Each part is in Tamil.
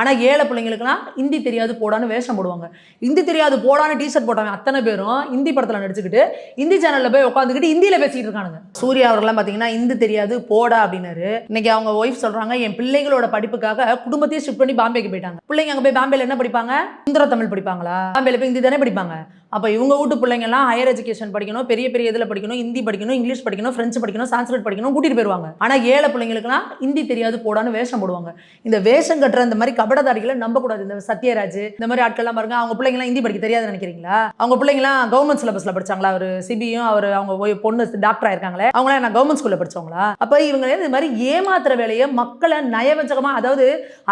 ஆனா ஏழை பிள்ளைங்களுக்குலாம் ஹிந்தி தெரியாது போடான்னு வேஷம் போடுவாங்க. ஹிந்தி தெரியாது போடான்னு டீ-ஷர்ட் போட்டவன் அத்தனை பேரும் ஹிந்தி படத்துல நடிச்சுக்கிட்டு, ஹிந்தி சேனல்ல போய் உட்காந்துக்கிட்டு ஹிந்தியில பேசிட்டு இருக்கானுங்க. சூர்யா அவர்கள்லாம் பாத்தீங்கன்னா ஹிந்தி தெரியாது போடா அப்படின்னாரு. இன்னைக்கு அவங்க ஒய்ஃப் சொல்றாங்க, என் பிள்ளைகளோட படிப்புக்காக குடும்பத்தையே ஷிஃப்ட் பண்ணி பாம்பேக்கு போயிட்டாங்க. பிள்ளைங்க அங்க போய் பாம்பேல என்ன படிப்பாங்க? சுந்தர தமிழ் படிப்பாங்களா? பாம்பேல போய் ஹிந்தி தானே படிப்பாங்க. அப்ப இவங்க வீட்டு பிள்ளைங்க எல்லாம் ஹையர் எஜுகேஷன் படிக்கணும், பெரிய பெரிய இதுல படிக்கணும், ஹிந்தி படிக்கணும், இங்கிலீஷ் படிக்கணும், பிரெஞ்சு படிக்கணும், சான்ஸ்கிரிட் படிக்கணும் கூட்டிட்டு போயிருவாங்க. ஆனா ஏழை பிள்ளைங்களுக்குலாம் ஹிந்தி தெரியாது போடான்னு வேஷம் போடுவாங்க. இந்த வேஷம் கட்டுற இந்த மாதிரி கபடதாரிகளை நம்ப கூடாது. இந்த சத்யராஜ் இந்த மாதிரி ஆட்கள்லாம் பாருங்க, அவங்க பிள்ளைங்க எல்லாம் ஹிந்தி படிக்க தெரியாது நினைக்கிறீங்களா? அவங்க பிள்ளைங்க எல்லாம் கவர்மெண்ட் சிலபஸ்ல படிச்சாங்களா? ஒரு சிபியும் அவர் அவங்க பொண்ணு டாக்டர் ஆயிருக்காங்களே, அவங்கள நான் கவர்மெண்ட் ஸ்கூல்ல படிச்சவங்களா? அப்ப இவங்க இந்த மாதிரி ஏமாத்துற வேலையை மக்களை நயவஞ்சகமா, அதாவது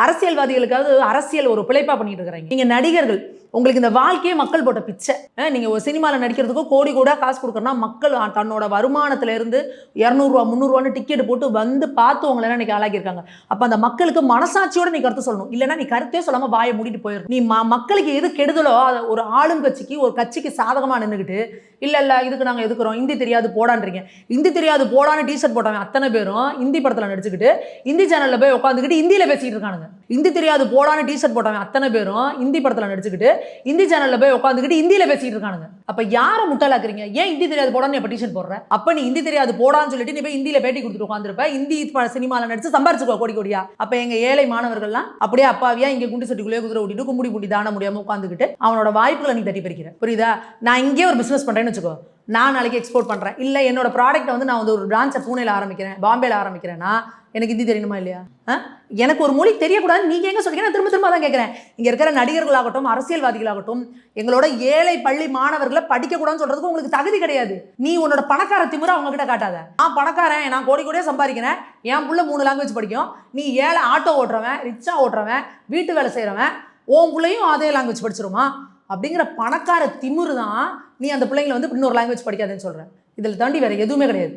அரசியல்வாதிகளுக்காவது அரசியல் ஒரு பிழைப்பா பண்ணிட்டு இருக்காங்க. நீங்க நடிகர்கள், உங்களுக்கு இந்த வாழ்க்கையே மக்கள் போட்ட பிச்சை. நீங்க ஒரு சினிமாவில் நடிக்கிறதுக்கு கோடி கோடா காசு கொடுக்கறனா, மக்கள் தன்னோட வருமானத்துல இருந்து 200 ரூபா 300 ரூபான்னு டிக்கெட் போட்டு வந்து பார்த்து உங்களை இன்னைக்கு ஆளாக்கியிருக்காங்க. அப்ப அந்த மக்களுக்கு மனசாட்சியோட நீ கருத்து சொல்லணும். இல்லைன்னா நீ கருத்தே சொல்லாம வாயை மூடிட்டு போயிடும். நீ மக்களுக்கு எது கெடுதலோ ஒரு ஆளும் கட்சிக்கு ஒரு கட்சிக்கு சாதகமா நின்றுக்கிட்டு, இல்ல இதுக்கு நாங்க எதுக்குறோம், ஹிந்தி தெரியாது போடான்றீங்க. ஹிந்தி தெரியாது போடான்னு டீ-ஷர்ட் போட்டவன் அத்தனை பேரும் ஹிந்தி படத்துல நடிச்சுக்கிட்டு ஹிந்தி சேனல்ல போய் உட்காந்துக்கிட்டு ஹிந்தியில பேசிட்டு இருக்கானுங்க. ஹிந்தி தெரியாது போடான்னு டீ-ஷர்ட் போட்டவன் அத்தனை பேரும் ஹிந்தி படத்துல நடிச்சுக்கிட்டு ஹிந்தி சேனல்ல போய் உட்காந்துக்கிட்டு ஹிந்தியில பேசிட்டு இருக்கானுங்க. அப்ப யாரை முட்டாளாக்குறீங்க? ஏன் ஹிந்தி தெரியாது போடான்னு எப்ப டீ-ஷர்ட் போடுற? அப்ப நீ ஹிந்தி தெரியாது போடான்னு சொல்லிட்டு நீ போய் ஹிந்தியில பேட்டி கொடுத்துட்டு உட்காந்துருப்ப. ஹிந்தி சினிமால நடிச்சு சம்பாரிச்சுக்கோ கோடி கோடியா. அப்ப எங்க ஏழை மாணவர்கள்லாம் அப்படியே அப்பாவியா இங்க குண்டு சட்டிக்குள்ளே குதிரை ஓட்டிட்டு கும்புடி பூண்டி தான முடியாம உட்காந்துக்கிட்டு அவனோட வாய்ப்புகளை நீ தட்டி பறிக்கிற. புரியுதா? நான் இங்கே ஒரு பிசினஸ் பண்றேன்னு வச்சுக்கோ, நான் நாளைக்கு எக்ஸ்போர்ட் பண்றேன், இல்ல என்னோட ப்ராடக்ட்டை வந்து நான் வந்து ஒரு பிரான்ச்சை பூனேல ஆரம்பிக்கிறேன், பாம்பேல ஆரம்பிக்கிறேன்னா எனக்கு ஹிந்தி தெரியணுமா இல்லையா? எனக்கு ஒரு மொழி தெரியக்கூடாது நீங்க எங்க சொல்றீங்க? நான் திரும்ப திரும்ப தான் கேட்கிறேன். இங்க இருக்கிற நடிகர்களாகட்டும், அரசியல்வாதிகளாகட்டும், எங்களோட ஏழை பள்ளி மாணவர்களை படிக்க கூடாதுன்னு சொல்றதுக்கு உங்களுக்கு தகுதி கிடையாது. நீ உன்னோட பணக்கார திமிரை அவங்க கிட்ட காட்டாத. நான் பணக்காரன், நான் கோடி கோடியா சம்பாதிக்கிறேன், என் புள்ள 3 லாங்குவேஜ் படிக்கும். நீ ஏழை ஆட்டோ ஓட்டுறவன், ரிக்ஷா ஓட்டுறவன், வீட்டு வேலை செய்யறவன், உன் பிள்ளையும் அதே லாங்குவேஜ் படிச்சிருமா அப்படிங்கிற பணக்கார திமிரு தான் நீ அந்த பிள்ளைங்களை வந்து இன்னொரு லாங்குவேஜ் படிக்காதுன்னு சொல்ற. இதில் தாண்டி வேற எதுவுமே கிடையாது.